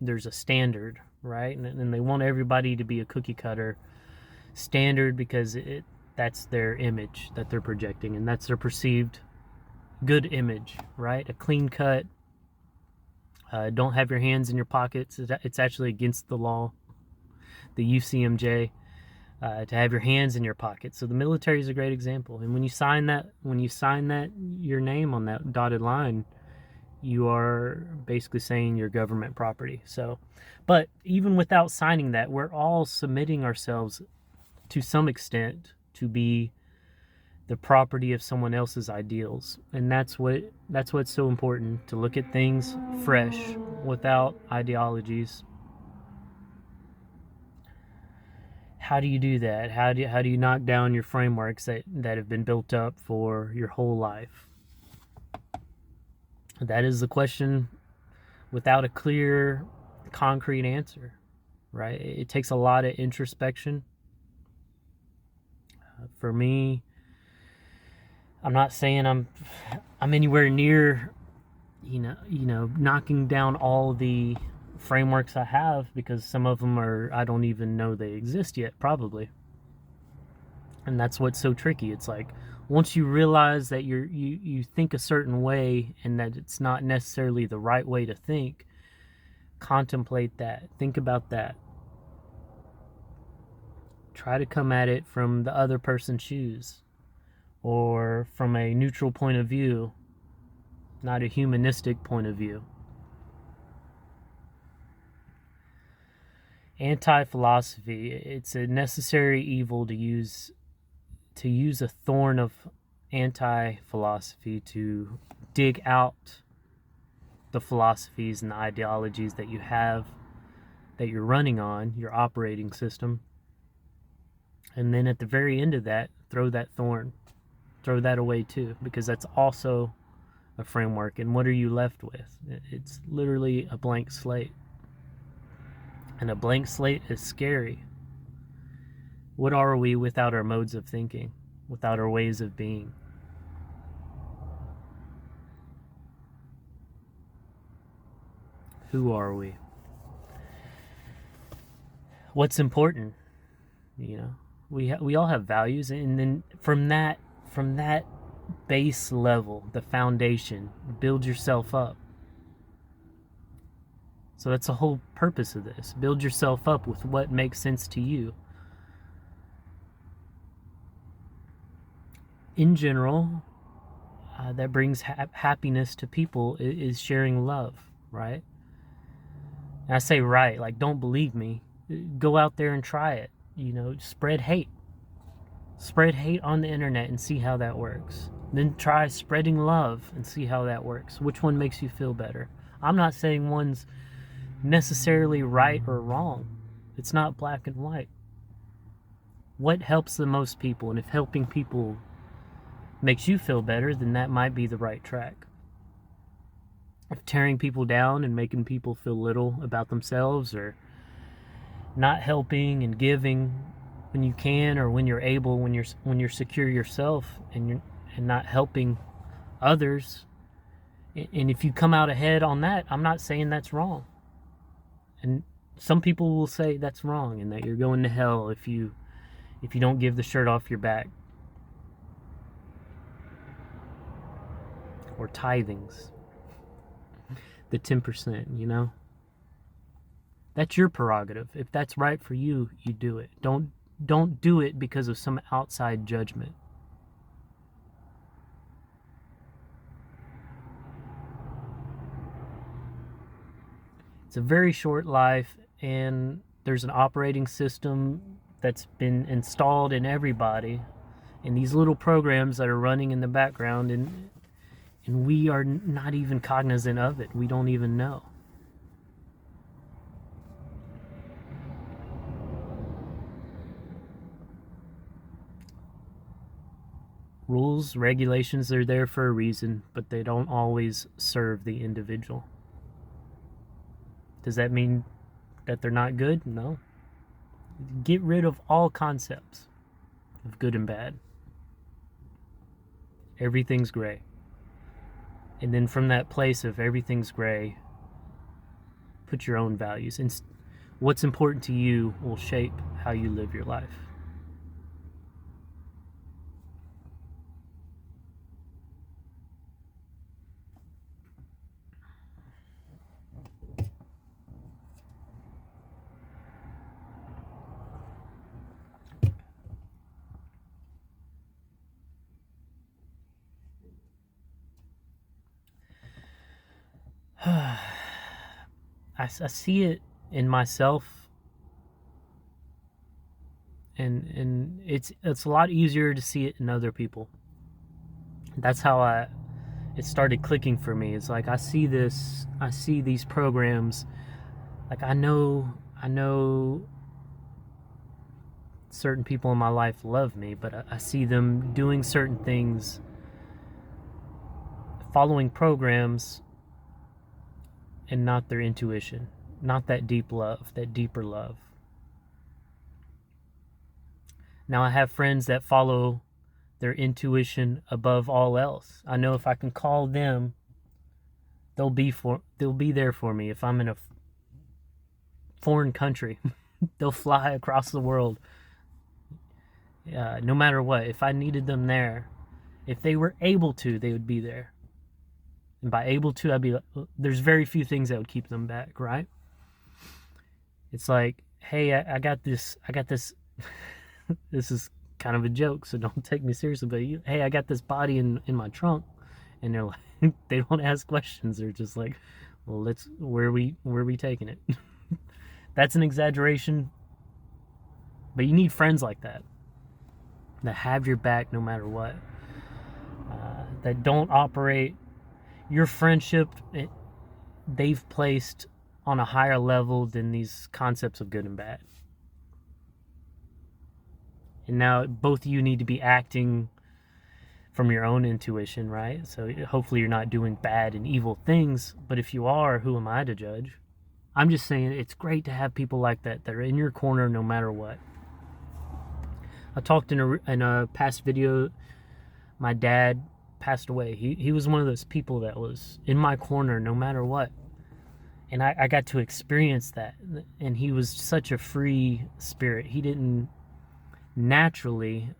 there's a standard, right? And they want everybody to be a cookie cutter standard because that's their image that they're projecting, and that's their perceived good image, right? A clean cut, don't have your hands in your pockets. It's actually against the law, the UCMJ, to have your hands in your pockets. So the military is a great example. And when you sign that, your name on that dotted line, you are basically saying you're government property. So, but even without signing that, we're all submitting ourselves to some extent to be the property of someone else's ideals. And that's what's so important, to look at things fresh without ideologies. How do you do that? How do you knock down your frameworks that have been built up for your whole life? That is the question without a clear, concrete answer, right? It takes a lot of introspection. For me, I'm not saying I'm anywhere near, knocking down all the frameworks I have, because some of them I don't even know they exist yet, probably. And that's what's so tricky. It's like, once you realize that you think a certain way and that it's not necessarily the right way to think, contemplate that. Think about that. Try to come at it from the other person's shoes, or from a neutral point of view, not a humanistic point of view. Anti-philosophy, it's a necessary evil to use a thorn of anti-philosophy to dig out the philosophies and the ideologies that you have, that you're running on, your operating system. And then at the very end of that, throw that thorn. Throw that away too, because that's also a framework. And what are you left with? It's literally a blank slate. And a blank slate is scary. What are we without our modes of thinking, without our ways of being? Who are we? What's important? We all have values, and then from that base level, the foundation, build yourself up. So that's the whole purpose of this. Build yourself up with what makes sense to you. In general, that brings happiness to people is sharing love, right? And I say right, like, don't believe me. Go out there and try it. Spread hate. Spread hate on the internet and see how that works. Then try spreading love and see how that works. Which one makes you feel better? I'm not saying one's necessarily right or wrong. It's not black and white. What helps the most people? And if helping people makes you feel better, then that might be the right track. If tearing people down and making people feel little about themselves, or not helping and giving when you can or when you're able, when you're secure yourself, and not helping others, and if you come out ahead on that, I'm not saying that's wrong. And some people will say that's wrong and that you're going to hell if you don't give the shirt off your back. Or tithings. The 10%, That's your prerogative. If that's right for you, you do it. Don't do it because of some outside judgment. It's a very short life, and there's an operating system that's been installed in everybody, and these little programs that are running in the background, and we are not even cognizant of it. We don't even know. Rules, regulations, they're there for a reason, but they don't always serve the individual. Does that mean that they're not good? No. Get rid of all concepts of good and bad. Everything's gray. And then from that place of everything's gray, put your own values, and what's important to you will shape how you live your life. I see it in myself, and it's a lot easier to see it in other people. That's how it started clicking for me. It's like I see these programs, like I know certain people in my life love me, but I see them doing certain things, following programs, and not their intuition, not that deep love, that deeper love. Now I have friends that follow their intuition above all else. I know if I can call them, they'll be there for me. If I'm in a foreign country, they'll fly across the world. No matter what, if I needed them there, if they were able to, they would be there. And by able to, I'd be like, there's very few things that would keep them back, right? It's like, hey, I got this. This is kind of a joke, so don't take me seriously. But hey, I got this body in my trunk, and they're like, they don't ask questions. They're just like, well, where are we taking it? That's an exaggeration, but you need friends like that have your back no matter what. That don't operate your friendship. They've placed on a higher level than these concepts of good and bad. And now both of you need to be acting from your own intuition, right? So hopefully you're not doing bad and evil things, but if you are, who am I to judge? I'm just saying it's great to have people like that are in your corner no matter what. I talked in a past video, my dad passed away. He was one of those people that was in my corner no matter what. And I got to experience that. And he was such a free spirit. He didn't naturally,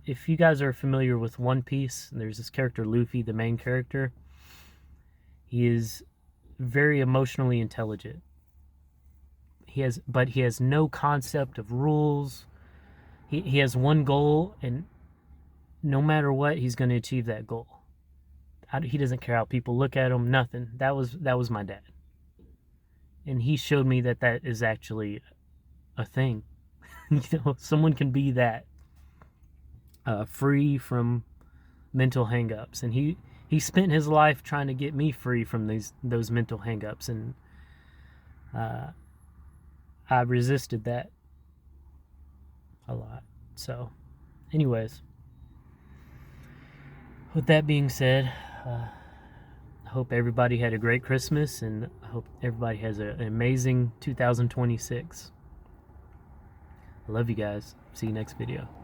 if you guys are familiar with One Piece, there's this character Luffy, the main character. He is very emotionally intelligent. But he has no concept of rules. He has one goal, and no matter what, he's going to achieve that goal. He doesn't care how people look at him, nothing. That was my dad. And he showed me that is actually a thing. Someone can be that free from mental hang-ups. And he spent his life trying to get me free from those mental hang-ups. And I resisted that a lot. So, anyways, with that being said, I hope everybody had a great Christmas, and I hope everybody has an amazing 2026. I love you guys. See you next video.